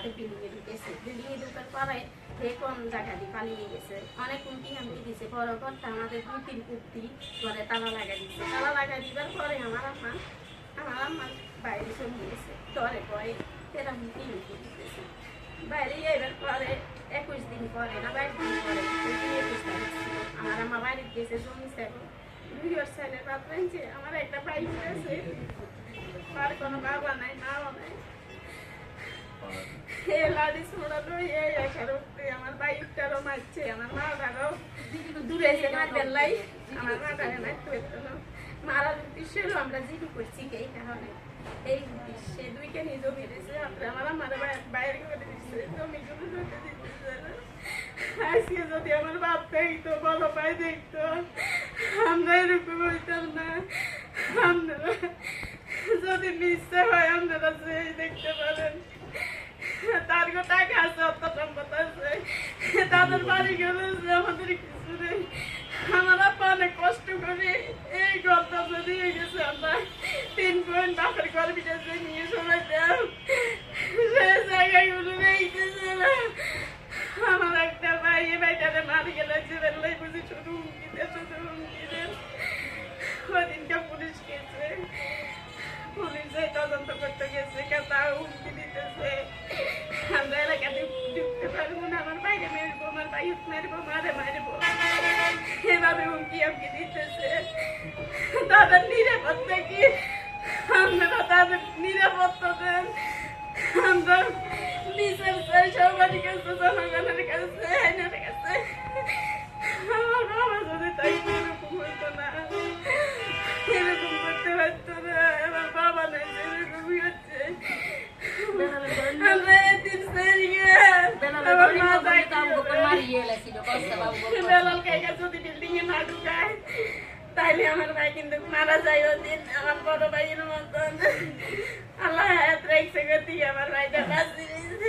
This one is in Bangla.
আমাদের বিল্ডিংয়ে ঢুকেছে। বিল্ডিংয়ে ঢুকার পরে সে কোন জায়গা দিয়ে পালিয়ে গেছে, অনেক হুমকি হামকি দিছে। পরে ঘরটা আমাদের 2-3 কুপ্তি ঘরে তালা লাগা দিচ্ছে। তালা লাগা দিবার পরে আমার আম্মা বাইরে চলে গেছে, ডরে ভয়ে এরা হুমকি হুমকি দিতেছে। বাইরে এবার পরে 21 দিন পরে না 22 দিন পরে 21 তারিখ ছিল, আমার আম্মা বাইরে গেছে জমি চাইব, 2 ছেলে বাপ রাখছে। আমার একটা ভাই আছে, আর কোনো বাবা নাই মাও নাই। লাড়ি ছোড়ালো আমার বাইকটারও মারছে, আমার মা বাবাও দূরে এসে মারবেন লাই, আমার মাটারে মারতে পারতো না। মারার উদ্দেশ্য হলো আমরা জিডি করছি এই কারণে, এই উদ্দেশ্যে 2 কেনি জমি দিয়েছে। আমার আমাদের বাইরে করে দিচ্ছে, জমিগুলো ধরতে দিচ্ছে না। আজকে যদি আমার বাপ দেখতো, বড় ভাই দেখতো, আমরা এরকম হইতাম না। আপনারা যদি মিথ্যা হয় আপনারা সেই দেখতে পারেন, তার টাকা আছে, অর্থ সম্পদ আছে, তাদের বাড়ি গেলে আমাদের কিছু নেই। আমার আপা অনেক কষ্ট করে এই ঘরটা দিয়ে গেছে। আমরা 3 বোন বাপের ঘর বিদেশে নিয়ে সবাই দেও, সে জায়গাগুলো রেখেছে না। আমার একটা ভাই এ ভাইটারে মারি গেলে জীবন লাই বুঝি শুধু হুমকি দেন। ওদিনকে পুলিশ গেছে, পুলিশে তদন্ত করতে গেছে, তাও হুমকি দিতেছে। আমরা এলাকাতে ঢুকতে পারবো না, আমার বাইরে মেরবো, আমার বাইক মেরবো, মারবো, এভাবে হুমকি আমকি দিতেছে। তাদের নিরাপত্তা কি? আপনারা তাদের নিরাপত্তা দেন। আমরা বিচার চাই সবার কাছে, জনগণের কাছে, আইনের কাছে। আমার বাবা যদি তাই এরকম হইতো না, এরকম করতে পারতো না। আমার বাবা নাই, এরকমই হচ্ছে। তাইলে আমার ভাই কিন্তু মারা যায় ওদিন, আমার বড় ভাইয়ের মতন। আল্লাহ হায়াত রাখছে গতি, আমার ভাইটা বাঁচিয়েছে।